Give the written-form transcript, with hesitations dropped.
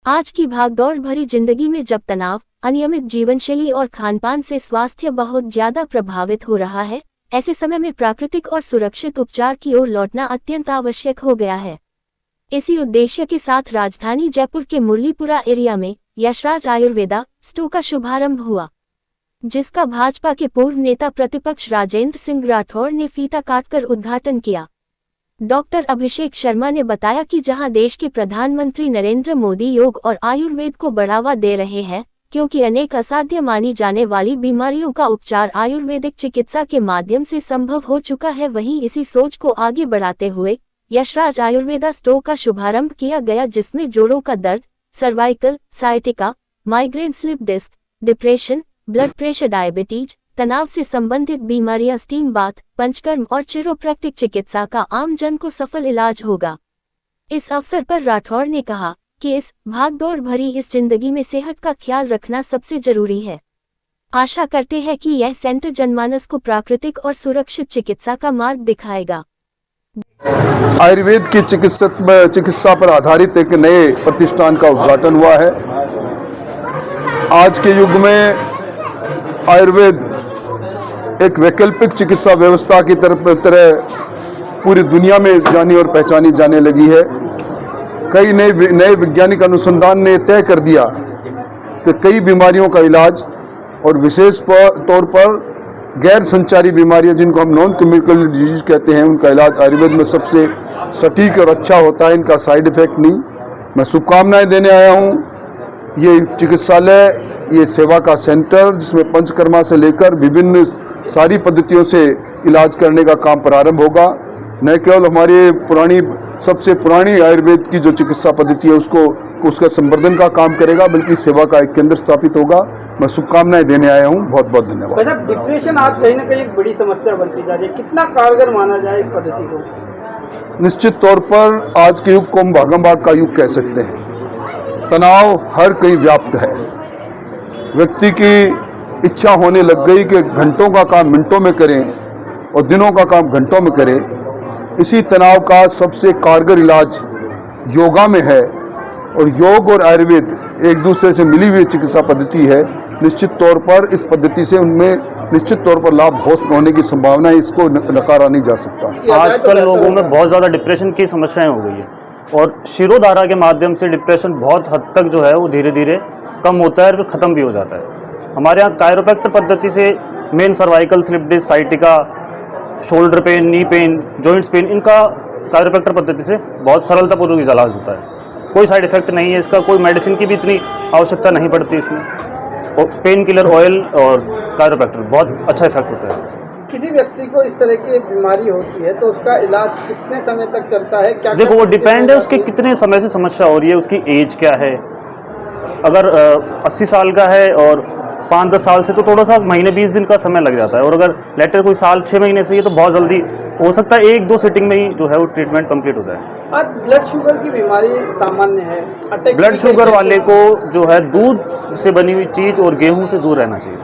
आज की भागदौड़ भरी जिंदगी में जब तनाव, अनियमित जीवनशैली और खानपान से स्वास्थ्य बहुत ज्यादा प्रभावित हो रहा है, ऐसे समय में प्राकृतिक और सुरक्षित उपचार की ओर लौटना अत्यंत आवश्यक हो गया है। इसी उद्देश्य के साथ राजधानी जयपुर के मुरलीपुरा एरिया में यशराज आयुर्वेदा स्टोर का शुभारंभ हुआ, जिसका भाजपा के पूर्व नेता प्रतिपक्ष राजेंद्र सिंह राठौर ने फीता काटकर उद्घाटन किया। डॉक्टर अभिषेक शर्मा ने बताया कि जहां देश के प्रधानमंत्री नरेंद्र मोदी योग और आयुर्वेद को बढ़ावा दे रहे हैं, क्योंकि अनेक असाध्य मानी जाने वाली बीमारियों का उपचार आयुर्वेदिक चिकित्सा के माध्यम से संभव हो चुका है, वहीं इसी सोच को आगे बढ़ाते हुए यशराज आयुर्वेदा स्टोर का शुभारंभ किया गया, जिसमें जोड़ों का दर्द, cervical, sciatica, migraine, slip disc, depression, blood pressure, diabetes, तनाव से संबंधित बीमारियां, स्टीम बाथ, पंचकर्म और चिरोप्रैक्टिक चिकित्सा का आम जन को सफल इलाज होगा। इस अवसर पर राठौर ने कहा कि इस भागदौड़ भरी इस जिंदगी में सेहत का ख्याल रखना सबसे जरूरी है। आशा करते हैं कि यह सेंटर जनमानस को प्राकृतिक और सुरक्षित चिकित्सा का मार्ग दिखाएगा। आयुर्वेद की चिकित्सा पर आधारित एक नए प्रतिष्ठान का उद्घाटन हुआ है। आज के युग में आयुर्वेद एक वैकल्पिक चिकित्सा व्यवस्था की तरह पूरी दुनिया में जानी और पहचानी जाने लगी है। कई नए वैज्ञानिक अनुसंधान ने तय कर दिया कि कई बीमारियों का इलाज और विशेष तौर पर गैर संचारी बीमारियां, जिनको हम नॉन कम्युनिकेबल डिजीज कहते हैं, उनका इलाज आयुर्वेद में सबसे सटीक और अच्छा होता है। इनका साइड इफेक्ट नहीं। मैं शुभकामनाएं देने आया हूं। ये चिकित्सालय, ये सेवा का सेंटर, जिसमें पंचकर्मा से लेकर विभिन्न सारी पद्धतियों से इलाज करने का काम प्रारंभ होगा। न केवल हमारी सबसे पुरानी आयुर्वेद की जो चिकित्सा पद्धति है उसका संवर्धन का काम करेगा, बल्कि सेवा का एक केंद्र स्थापित होगा। मैं शुभकामनाएं देने आया हूं। बहुत बहुत धन्यवाद। डिप्रेशन आज कहीं ना कहीं एक बड़ी समस्या बनती जा रही है, कितना कारगर माना जाए इस पद्धति को? निश्चित तौर पर आज के युग को हम भागम भाग का युग कह सकते हैं। तनाव हर कहीं व्याप्त है। व्यक्ति की इच्छा होने लग गई कि घंटों का काम मिनटों में करें और दिनों का काम घंटों में करें। इसी तनाव का सबसे कारगर इलाज योगा में है, और योग और आयुर्वेद एक दूसरे से मिली हुई चिकित्सा पद्धति है। निश्चित तौर पर इस पद्धति से उनमें निश्चित तौर पर लाभ होने की संभावना है, इसको नकारा नहीं जा सकता। आजकल लोगों में बहुत ज़्यादा डिप्रेशन की समस्याएं हो गई है, और शिरोधारा के माध्यम से डिप्रेशन बहुत हद तक जो है वो धीरे धीरे कम होता है और फिर ख़त्म भी हो जाता है। हमारे यहाँ कायरोप्रैक्टर पद्धति से main cervical, slip disc, sciatica, shoulder pain, knee pain, joints pain, इनका कायरोप्रैक्टर पद्धति से बहुत सरलतापूर्वक इलाज होता है। कोई साइड इफेक्ट नहीं है इसका, कोई मेडिसिन की भी इतनी आवश्यकता नहीं पड़ती इसमें। और पेन किलर ऑयल और कायरोप्रैक्टर बहुत अच्छा इफेक्ट होता है। किसी व्यक्ति को इस तरह की बीमारी होती है तो उसका इलाज कितने समय तक चलता है? क्या देखो, वो डिपेंड है उसके कितने समय से समस्या हो रही है, उसकी एज क्या है। अगर 80 साल का है और 5-10 साल से, तो थोड़ा सा महीने 20 दिन का समय लग जाता है। और अगर लेटर कोई साल 6 महीने से, ये तो बहुत जल्दी हो सकता है, 1-2 सिटिंग में ही जो है वो ट्रीटमेंट कंप्लीट होता है। आज ब्लड शुगर की बीमारी सामान्य है। ब्लड शुगर वाले को जो है दूध से बनी हुई चीज़ और गेहूं से दूर रहना चाहिए।